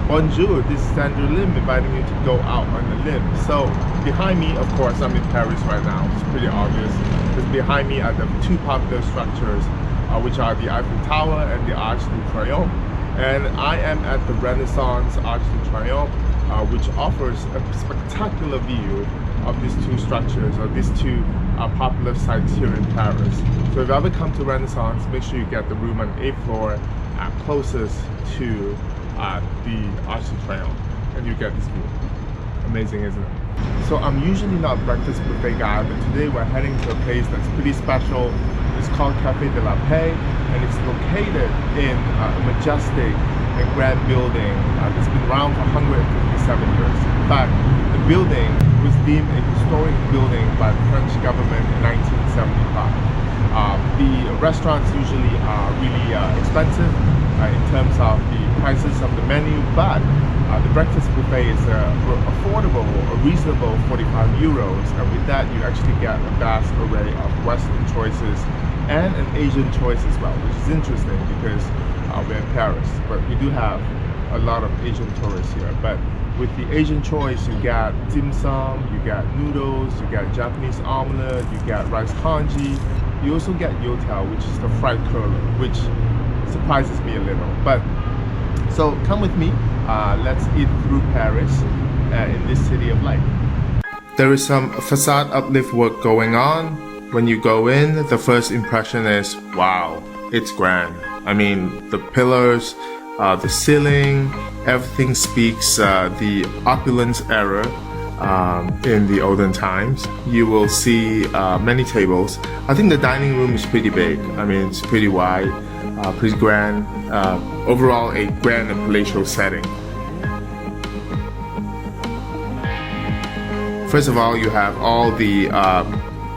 Bonjour, this is Andrew Lim inviting you to go out on a limb. So behind me, of course, I'm in Paris right now. It's pretty obvious. Because behind me are the two popular structures, which are the Eiffel Tower and the Arc de Triomphe. And I am at the Renaissance Arc de Triomphe, which offers a spectacular view of these two structures, or these two popular sites here in Paris. So if you ever come to Renaissance, make sure you get the room on the 8th floor, closest to the Arc de Triomphe, and you get this view. Amazing, isn't it? So I'm usually not a breakfast buffet guy, but today we're heading to a place that's pretty special. It's called Café de la Paix, and it's located in a majestic and grand building that's been around for 157 years. In fact, the building was deemed a historic building by the French government in 1975. The restaurants usually are really expensive in terms of the prices of the menu, but the breakfast buffet is affordable or reasonable, 45 euros, and with that you actually get a vast array of Western choices and an Asian choice as well, which is interesting because we're in Paris, but we do have a lot of Asian tourists here. But with the Asian choice, you get dim sum, you get noodles, you get Japanese omelette, you get rice congee, you also get youtiao, which is the fried curler, which surprises me a little. But so come with me, let's eat through Paris in this city of light. There is some facade uplift work going on. When you go in, the first impression is, wow, it's grand. I mean, the pillars, the ceiling, everything speaks the opulence era in the olden times. You will see many tables. I think the dining room is pretty big. I mean, it's pretty wide, pretty grand. Overall, a grand and palatial setting. First of all, you have all the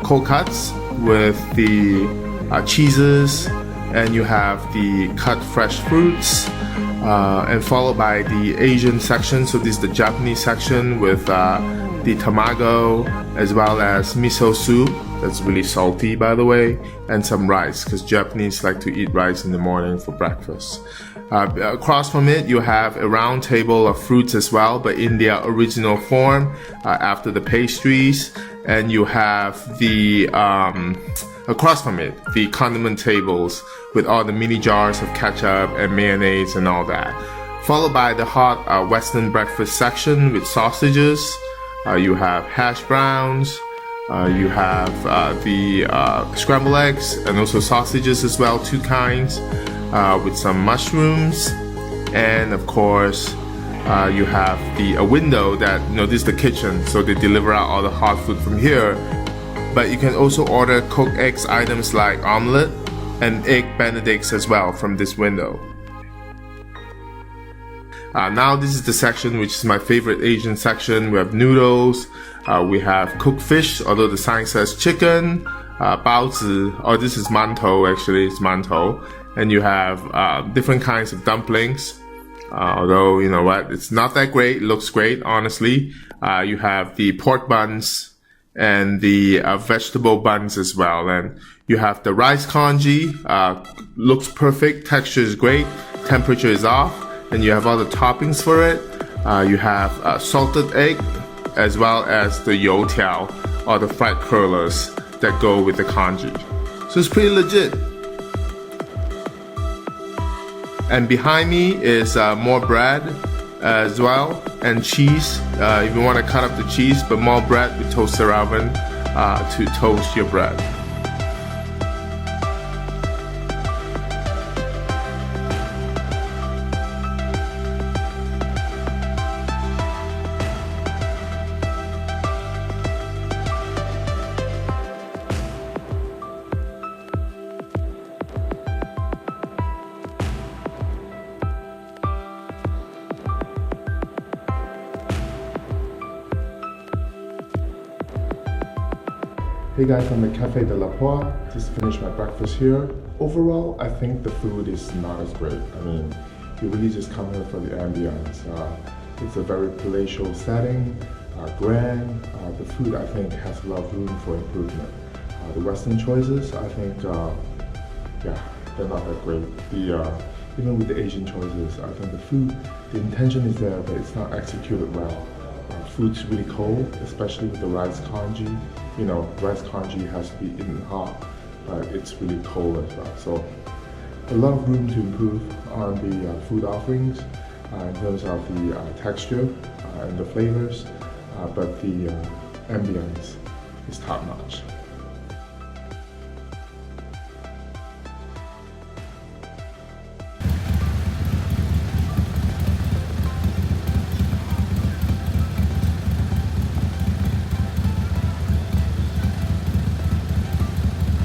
cold cuts with the cheeses, and you have the cut fresh fruits, and followed by the Asian section. So this is the Japanese section with the tamago, as well as miso soup that's really salty, by the way, and some rice, because Japanese like to eat rice in the morning for breakfast. Across from it, you have a round table of fruits as well, but in their original form, after the pastries. And you have the across from it, the condiment tables with all the mini jars of ketchup and mayonnaise and all that. Followed by the hot Western breakfast section with sausages. You have hash browns. You have the scrambled eggs and also sausages as well, two kinds, with some mushrooms. And of course, you have a window that, this is the kitchen, so they deliver out all the hot food from here. But you can also order cooked eggs items like omelette and egg benedicts as well from this window. Now this is the section which is my favorite Asian section. We have noodles, we have cooked fish, although the sign says chicken, baozi, or this is mantou, actually it's mantou. And you have different kinds of dumplings. Although, you know what, it's not that great. It looks great, honestly. You have the pork buns and the vegetable buns as well. And you have the rice congee. Looks perfect. Texture is great. Temperature is off. And you have all the toppings for it. You have salted egg, as well as the youtiao, or the fried curlers that go with the congee. So it's pretty legit. And behind me is more bread as well, and cheese, if you want to cut up the cheese, but more bread with toaster oven to toast your bread. Hey guys, I'm at Café de la Paix. Just finished my breakfast here. Overall, I think the food is not as great. I mean, you really just come here for the ambience. It's a very palatial setting, grand. The food, I think, has a lot of room for improvement. The Western choices, I think, yeah, they're not that great. The even with the Asian choices, I think the food, the intention is there, but it's not executed well. Food's really cold, especially with the rice congee. You know, rice congee has to be eaten hot, but it's really cold as well. So a lot of room to improve on the food offerings in terms of the texture and the flavors, but the ambience is top notch.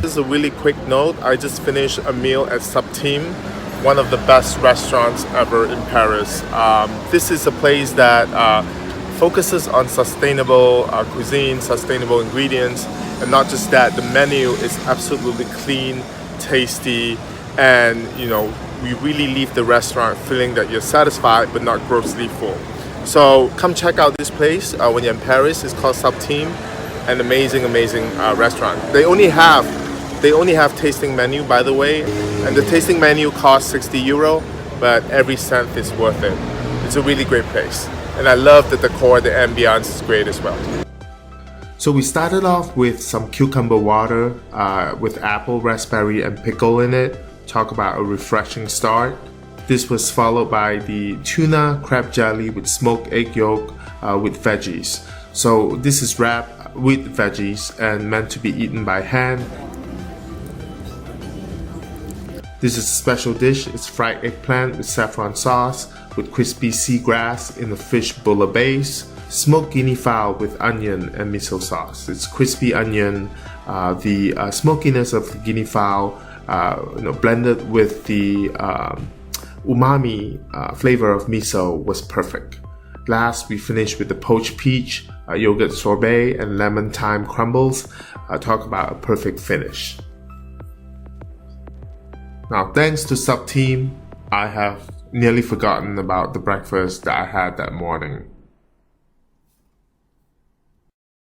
Just a really quick note, I just finished a meal at Subteam, one of the best restaurants ever in Paris. This is a place that focuses on sustainable cuisine, sustainable ingredients, and not just that, the menu is absolutely clean, tasty, and you know, we really leave the restaurant feeling that you're satisfied but not grossly full. So come check out this place when you're in Paris. It's called Subteam, an amazing restaurant. They only have tasting menu, by the way, and the tasting menu costs 60 euro, but every cent is worth it. It's a really great place, and I love the decor, the ambiance is great as well. So we started off with some cucumber water with apple, raspberry, and pickle in it. Talk about a refreshing start. This was followed by the tuna crab jelly with smoked egg yolk with veggies. So this is wrapped with veggies and meant to be eaten by hand. This is a special dish. It's fried eggplant with saffron sauce with crispy seagrass in a fish bouillabaisse. Smoked guinea fowl with onion and miso sauce. It's crispy onion, the smokiness of the guinea fowl, blended with the umami flavor of miso was perfect. Last, we finished with the poached peach, yogurt sorbet, and lemon thyme crumbles. Talk about a perfect finish. Now, thanks to Subteam, I have nearly forgotten about the breakfast that I had that morning.